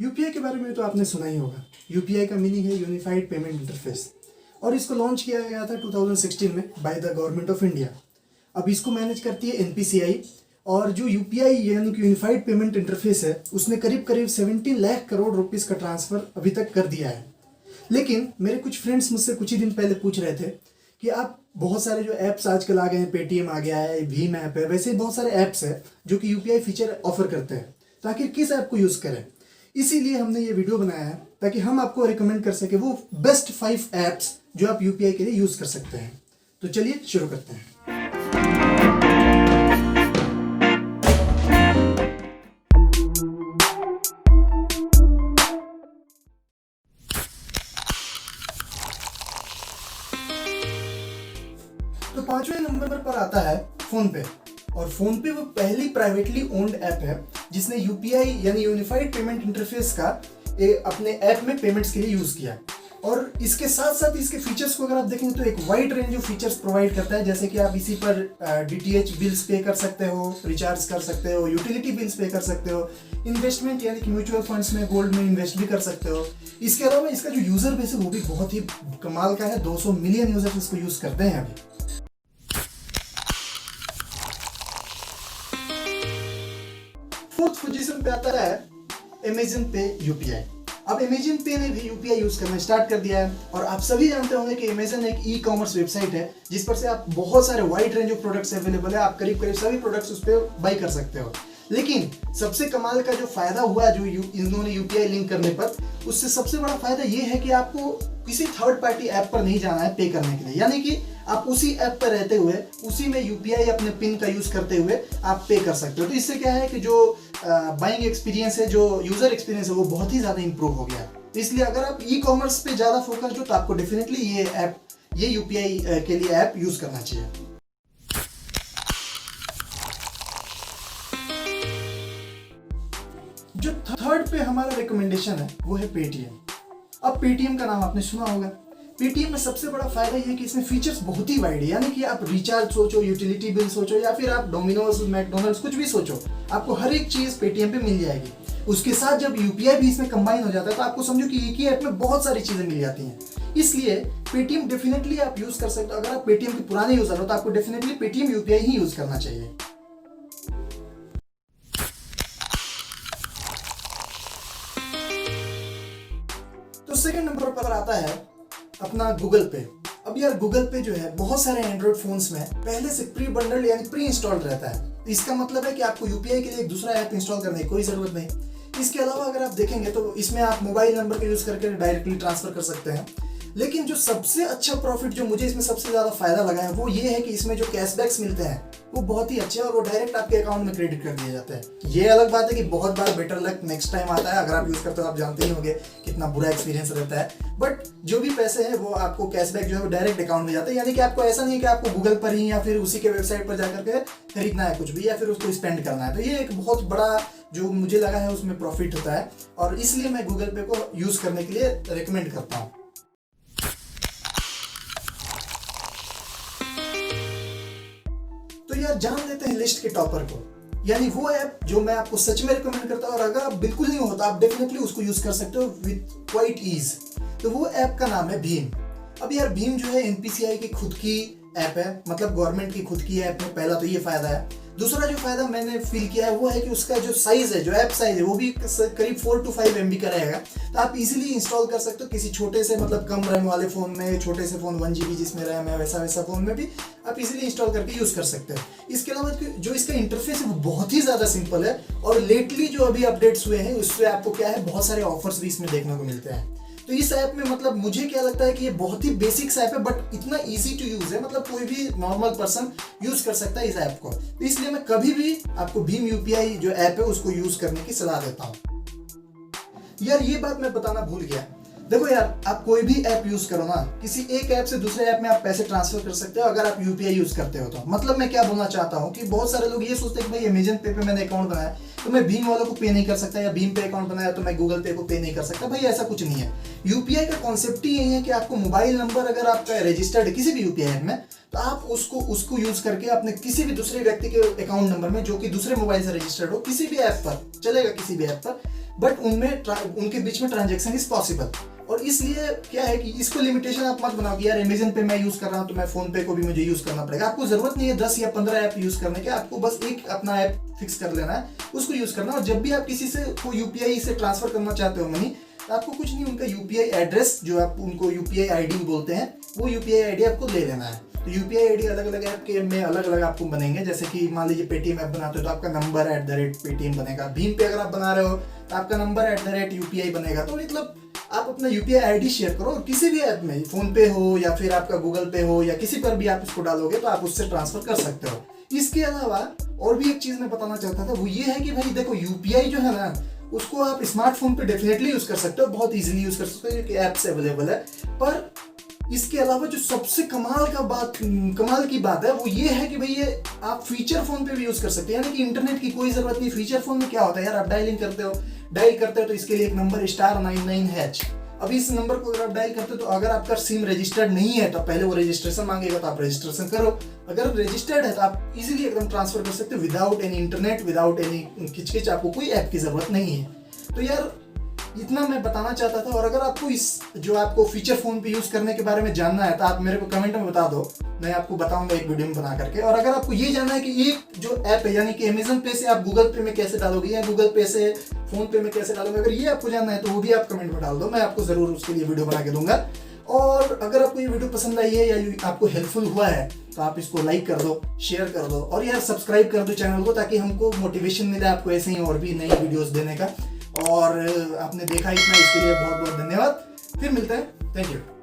UPI के बारे में तो आपने सुना ही होगा। यूपीआई का मीनिंग है यूनिफाइड पेमेंट इंटरफेस, और इसको लॉन्च किया गया था 2016 में by the government of India. अब इसको मैनेज करती है एनपीसीआई, और जो यूपीआई यानी कि यूनिफाइड पेमेंट इंटरफेस है उसने करीब करीब 17 लाख करोड़ रुपीस का ट्रांसफ़र अभी तक कर दिया है। लेकिन मेरे कुछ फ्रेंड्स मुझसे कुछ ही दिन पहले पूछ रहे थे कि आप बहुत सारे जो ऐप्स आजकल आ गए हैं, पेटीएम आ गया है, भीम ऐप है, वैसे बहुत सारे ऐप्स हैं जो कि यूपीआई फीचर ऑफर करते हैं, तो आखिर किस ऐप को यूज़ करें। इसीलिए हमने ये वीडियो बनाया है ताकि हम आपको रिकमेंड कर सके वो बेस्ट 5 ऐप्स जो आप यूपीआई के लिए यूज़ कर सकते हैं। तो चलिए शुरू करते हैं। तो 5वें नंबर पर आता है फोनपे, और फोनपे वो पहली प्राइवेटली ओन्ड ऐप है जिसने यूपीआई यानी यूनिफाइड पेमेंट इंटरफेस का अपने ऐप में पेमेंट्स के लिए यूज किया। और इसके साथ साथ इसके फीचर्स को अगर आप देखें तो एक wide range of features provide करता है, जैसे कि आप इसी पर डीटीएच बिल्स पे कर सकते हो, रिचार्ज कर सकते हो, यूटिलिटी बिल्स पे कर सकते हो, इन्वेस्टमेंट यानी कि म्यूचुअल फंड्स में, गोल्ड में इन्वेस्ट भी कर सकते हो। इसके अलावा इसका जो यूजर बेस है वो भी बहुत ही कमाल का है, 200 मिलियन यूजर्स इसको यूज करते हैं अभी। फोर्थ पोजीशन पे आता है अमेजन पे यूपीआई। अब अमेजन पे ने भी यूपीआई यूज करना स्टार्ट कर दिया है, और आप सभी जानते होंगे कि अमेजन एक ई कॉमर्स वेबसाइट है जिस पर से आप बहुत सारे wide range of products available है, आप करीब करीब सभी प्रोडक्ट्स उस पर बाई कर सकते हो। लेकिन सबसे कमाल का जो फायदा हुआ जो इन्होंने यूपीआई लिंक करने पर, उससे सबसे बड़ा फायदा ये है कि आपको किसी थर्ड पार्टी ऐप पर नहीं जाना है पे करने के लिए, यानी कि आप उसी ऐप पर रहते हुए उसी में यूपीआई अपने पिन का यूज करते हुए आप पे कर सकते हो। तो इससे क्या है कि जो बाइंग एक्सपीरियंस है, जो यूजर एक्सपीरियंस है, वो बहुत ही ज्यादा इंप्रूव हो गया। इसलिए अगर आप ई कॉमर्स पे ज्यादा फोकस हो तो आपको डेफिनेटली ये यूपीआई के लिए ऐप यूज करना चाहिए। जो थर्ड पे हमारा रिकमेंडेशन है वो है पेटीएम। अब पेटीएम का नाम आपने सुना होगा। पेटीएम में सबसे बड़ा फायदा ये है कि इसमें फीचर्स बहुत ही वाइड है, यानी कि आप रिचार्ज सोचो, यूटिलिटी बिल सोचो, या फिर आप डोमिनोज, मैकडोनल्ड्स कुछ भी सोचो, आपको हर एक चीज पेटीएम पे मिल जाएगी। उसके साथ जब यूपीआई भी इसमें कंबाइन हो जाता है तो आपको समझो कि एक ही ऐप में बहुत सारी चीजें मिल जाती हैं। इसलिए पेटीएम डेफिनेटली आप यूज कर सकते हो। अगर आप पेटीएम के पुराने यूजर हो तो आपको डेफिनेटली पेटीएम यूपीआई ही यूज करना चाहिए। तो सेकंड नंबर पर आता है अपना गूगल पे। अब यार गूगल पे जो है बहुत सारे एंड्रॉइड फोन्स में पहले से प्री बंडल्ड यानी प्री इंस्टॉल्ड रहता है। इसका मतलब है कि आपको यूपीआई के लिए एक दूसरा ऐप इंस्टॉल करने की कोई जरूरत नहीं। इसके अलावा अगर आप देखेंगे तो इसमें आप मोबाइल नंबर का यूज करके डायरेक्टली ट्रांसफर कर सकते हैं। लेकिन जो सबसे अच्छा प्रॉफिट जो मुझे इसमें सबसे ज्यादा फायदा लगा है वो ये है कि इसमें जो कैशबैक्स मिलते हैं वो बहुत ही अच्छे हैं, और वो डायरेक्ट आपके अकाउंट में क्रेडिट कर दिए जाते हैं। ये अलग बात है कि बहुत बार बेटर लक नेक्स्ट टाइम आता है, अगर आप यूज करते हो आप जानते ही होंगे कितना बुरा एक्सपीरियंस रहता है। बट जो भी पैसे हैं वो आपको कैशबैक जो है वो डायरेक्ट अकाउंट में जाता है, यानी कि आपको ऐसा नहीं है कि आपको गूगल पर ही या फिर उसी के वेबसाइट पर जाकर के खरीदना है कुछ भी या फिर उसको स्पेंड करना है। तो ये एक बहुत बड़ा जो मुझे लगा है उसमें प्रॉफिट होता है, और इसलिए मैं गूगल पे को यूज करने के लिए रिकमेंड करता हूँ। तो यार जान लेते हैं लिस्ट के टॉपर को, यानी वो ऐप जो मैं आपको सच में रिकमेंड करता हूँ, और अगर आप बिल्कुल नहीं होता आप डेफिनेटली उसको यूज कर सकते हो विद क्वाइट ईज। तो वो ऐप का नाम है भीम। अब यार भीम जो है एनपीसीआई की खुद की ऐप है, मतलब गवर्नमेंट की खुद की ऐप है। पहला तो ये फायदा है। दूसरा जो फायदा मैंने फील किया है वो है कि उसका जो साइज है, जो ऐप साइज है, वो भी करीब 4 to 5 MB का रहेगा। तो आप इजीली इंस्टॉल कर सकते हो किसी छोटे से, मतलब कम रैम वाले फोन में, छोटे से फोन 1 GB जिसमें रैम है, वैसा फोन में भी आप इजीली इंस्टॉल करके यूज कर सकते हो। इसके अलावा जो इसका इंटरफेस है वो बहुत ही ज्यादा सिंपल है, और लेटली जो अभी अपडेट्स हुए हैं उससे आपको क्या है बहुत सारे ऑफर्स भी इसमें देखने को मिलते हैं। तो इस ऐप में मतलब मुझे क्या लगता है कि ये बहुत ही बेसिक्स ऐप है, बट इतना इजी टू यूज है, मतलब कोई भी नॉर्मल पर्सन यूज कर सकता है इस ऐप को। तो इसलिए मैं कभी भी आपको भीम यूपीआई जो ऐप है उसको यूज करने की सलाह देता हूँ। यार ये बात मैं बताना भूल गया, देखो यार आप कोई भी ऐप यूज करो ना, किसी एक ऐप से दूसरे ऐप में आप पैसे ट्रांसफर कर सकते हो अगर आप यूपीआई यूज करते हो तो। मतलब मैं क्या बोलना चाहता हूँ कि बहुत सारे लोग ये सोचते हैं कि भाई अमेजन पे मैंने अकाउंट बनाया तो मैं भीम वालों को पे नहीं कर सकता, या भीम पे अकाउंट बनाया तो मैं गूगल पे को पे नहीं कर सकता। भाई ऐसा कुछ नहीं है। यूपीआई का कॉन्सेप्ट ही यही है कि आपको मोबाइल नंबर अगर आपका रजिस्टर्ड है किसी भी यूपीआई ऐप में, तो आप उसको यूज करके अपने किसी भी दूसरे व्यक्ति के अकाउंट नंबर में जो कि दूसरे मोबाइल से रजिस्टर्ड हो, किसी भी ऐप पर चलेगा, किसी भी ऐप पर बट उनके बीच में ट्रांजेक्शन इज पॉसिबल। और इसलिए क्या है कि इसको लिमिटेशन आप मत बनाओ कि यार अमेजन पे मैं यूज कर रहा हूँ तो मैं फोन पे को भी मुझे यूज करना पड़ेगा। आपको जरूरत नहीं है 10 या 15 ऐप यूज करने के, आपको बस एक अपना ऐप फिक्स कर लेना है, उसको यूज करना। और जब भी आप किसी से को यूपीआई से ट्रांसफर करना चाहते हो मनी, तो आपको कुछ नहीं, उनका यूपीआई एड्रेस जो आप उनको यूपीआई आईडी बोलते हैं, वो यूपीआई आईडी आपको ले लेना है। तो यूपीआई आईडी अलग अलग ऐप के में अलग अलग आपको बनेंगे। जैसे कि मान लीजिए पेटीएम ऐप बनाते हो तो आपका नंबर @पेटीएम बनेगा। भीम पे अगर आप बना रहे हो तो आपका नंबर @UPI बनेगा। तो मतलब आप अपना यूपीआई आईडी शेयर करो, और किसी भी ऐप में, फोन पे हो या फिर आपका गूगल पे हो या किसी पर भी आप इसको डालोगे तो आप उससे ट्रांसफर कर सकते हो। इसके अलावा और भी एक चीज मैं बताना चाहता था, वो ये है कि भाई देखो यूपीआई जो है ना, उसको आप स्मार्टफोन पे डेफिनेटली यूज कर सकते हो, बहुत इजीली यूज कर सकते हो क्योंकि ऐप्स अवेलेबल है। पर इसके अलावा जो सबसे कमाल की बात है वो ये है कि भाई ये आप फीचर फोन पे भी यूज कर सकते हैं, यानी कि इंटरनेट की कोई जरूरत नहीं। फीचर फोन में क्या होता है यार, आप डायल करते हो तो इसके लिए एक नंबर *99#। अब इस नंबर को अगर आप डायल करते हो तो अगर आपका सिम रजिस्टर्ड नहीं है तो पहले वो रजिस्ट्रेशन मांगेगा, तो आप रजिस्ट्रेशन करो। अगर रजिस्टर्ड है तो आप इजीली एकदम ट्रांसफर कर सकते हो without any internet, without any खिचखिच, आपको कोई ऐप की जरूरत नहीं है। तो यार इतना मैं बताना चाहता था। और अगर आपको इस जो आपको फीचर फोन पे यूज करने के बारे में जानना है तो आप मेरे को कमेंट में बता दो, मैं आपको बताऊंगा एक वीडियो में बना करके। और अगर आपको ये जानना है कि एक जो ऐप है यानी कि अमेजन पे से आप गूगल पे में कैसे डालोगे या गूगल पे से फोन पे में कैसे डालोगे, अगर ये आपको जानना है तो वो भी आप कमेंट में डाल दो, मैं आपको जरूर उसके लिए वीडियो बना के दूंगा। और अगर आपको ये वीडियो पसंद आई है या आपको हेल्पफुल हुआ है तो आप इसको लाइक कर दो, शेयर कर दो, और यार सब्सक्राइब कर दो चैनल को, ताकि हमको मोटिवेशन मिले आपको ऐसे ही और भी नई वीडियोस देने का। और आपने देखा इतना, इसके लिए बहुत बहुत धन्यवाद। फिर मिलते हैं, थैंक यू।